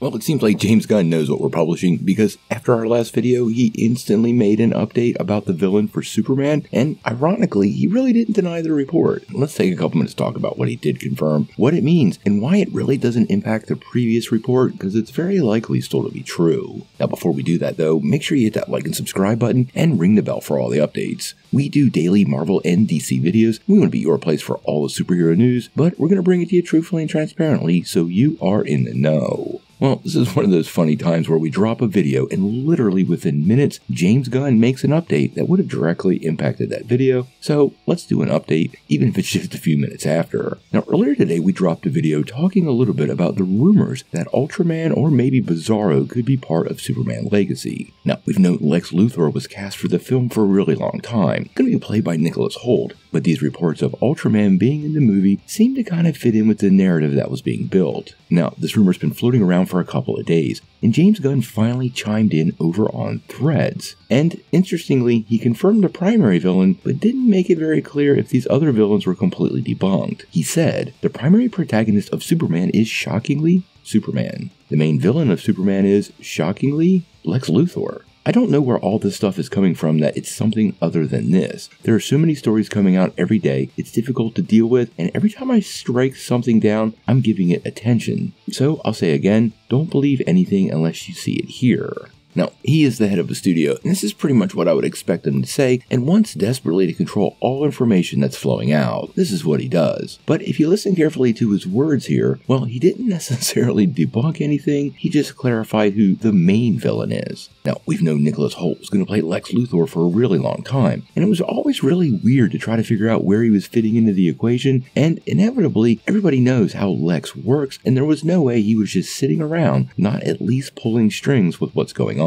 Well, it seems like James Gunn knows what we're publishing, because after our last video, he instantly made an update about the villain for Superman, and ironically, he really didn't deny the report. Let's take a couple minutes to talk about what he did confirm, what it means, and why it really doesn't impact the previous report, because it's very likely still to be true. Now, before we do that though, make sure you hit that like and subscribe button, and ring the bell for all the updates. We do daily Marvel and DC videos. We want to be your place for all the superhero news, but we're going to bring it to you truthfully and transparently, so you are in the know. Well, this is one of those funny times where we drop a video and literally within minutes, James Gunn makes an update that would have directly impacted that video. So let's do an update, even if it's just a few minutes after. Now, earlier today, we dropped a video talking a little bit about the rumors that Ultraman or maybe Bizarro could be part of Superman Legacy. Now, we've known Lex Luthor was cast for the film for a really long time, going to be played by Nicholas Hoult, but these reports of Ultraman being in the movie seem to kind of fit in with the narrative that was being built. Now, this rumor's been floating around for a couple of days, and James Gunn finally chimed in over on Threads. And interestingly, he confirmed the primary villain, but didn't make it very clear if these other villains were completely debunked. He said, the primary protagonist of Superman is shockingly Superman. The main villain of Superman is, shockingly, Lex Luthor. I don't know where all this stuff is coming from that it's something other than this. There are so many stories coming out every day, it's difficult to deal with, and every time I strike something down, I'm giving it attention. So I'll say again, don't believe anything unless you see it here. Now, he is the head of the studio, and this is pretty much what I would expect him to say, and wants desperately to control all information that's flowing out. This is what he does. But if you listen carefully to his words here, well, he didn't necessarily debunk anything, he just clarified who the main villain is. Now, we've known Nicholas Hoult was going to play Lex Luthor for a really long time, and it was always really weird to try to figure out where he was fitting into the equation, and inevitably, everybody knows how Lex works, and there was no way he was just sitting around, not at least pulling strings with what's going on.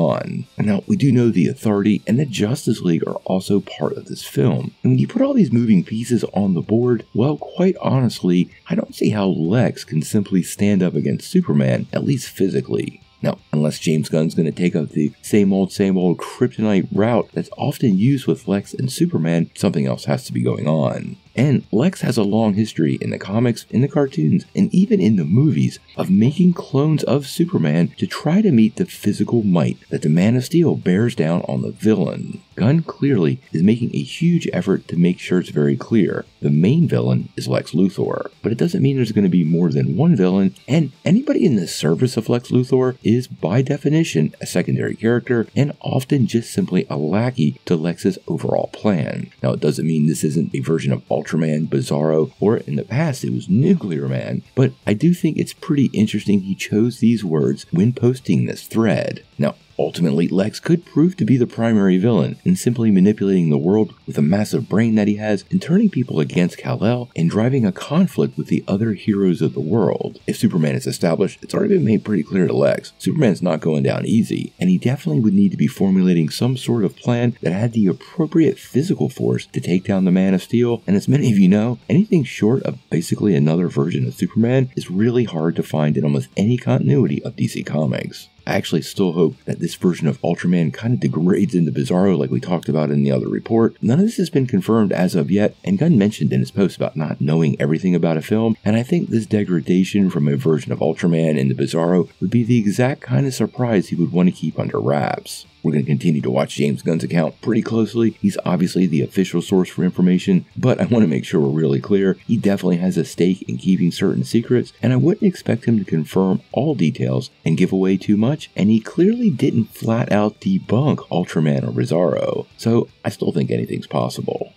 Now, we do know the Authority and the Justice League are also part of this film, and when you put all these moving pieces on the board, well, quite honestly, I don't see how Lex can simply stand up against Superman, at least physically. Now, unless James Gunn's going to take up the same old kryptonite route that's often used with Lex and Superman, something else has to be going on. And Lex has a long history in the comics, in the cartoons, and even in the movies of making clones of Superman to try to meet the physical might that the Man of Steel bears down on the villain. Gunn clearly is making a huge effort to make sure it's very clear. The main villain is Lex Luthor, but it doesn't mean there's going to be more than one villain, and anybody in the service of Lex Luthor is by definition a secondary character and often just simply a lackey to Lex's overall plan. Now, it doesn't mean this isn't a version of Ultraman, Bizarro, or in the past it was Nuclear Man, but I do think it's pretty interesting he chose these words when posting this thread. Now, ultimately, Lex could prove to be the primary villain in simply manipulating the world with a massive brain that he has and turning people against Kal-El and driving a conflict with the other heroes of the world. If Superman is established, it's already been made pretty clear to Lex, Superman's not going down easy, and he definitely would need to be formulating some sort of plan that had the appropriate physical force to take down the Man of Steel, and as many of you know, anything short of basically another version of Superman is really hard to find in almost any continuity of DC Comics. I actually still hope that this version of Ultraman kind of degrades into Bizarro like we talked about in the other report. None of this has been confirmed as of yet, and Gunn mentioned in his post about not knowing everything about a film, and I think this degradation from a version of Ultraman into Bizarro would be the exact kind of surprise he would want to keep under wraps. We're going to continue to watch James Gunn's account pretty closely. He's obviously the official source for information, but I want to make sure we're really clear. He definitely has a stake in keeping certain secrets, and I wouldn't expect him to confirm all details and give away too much, and he clearly didn't flat out debunk Ultraman or Bizarro, so I still think anything's possible.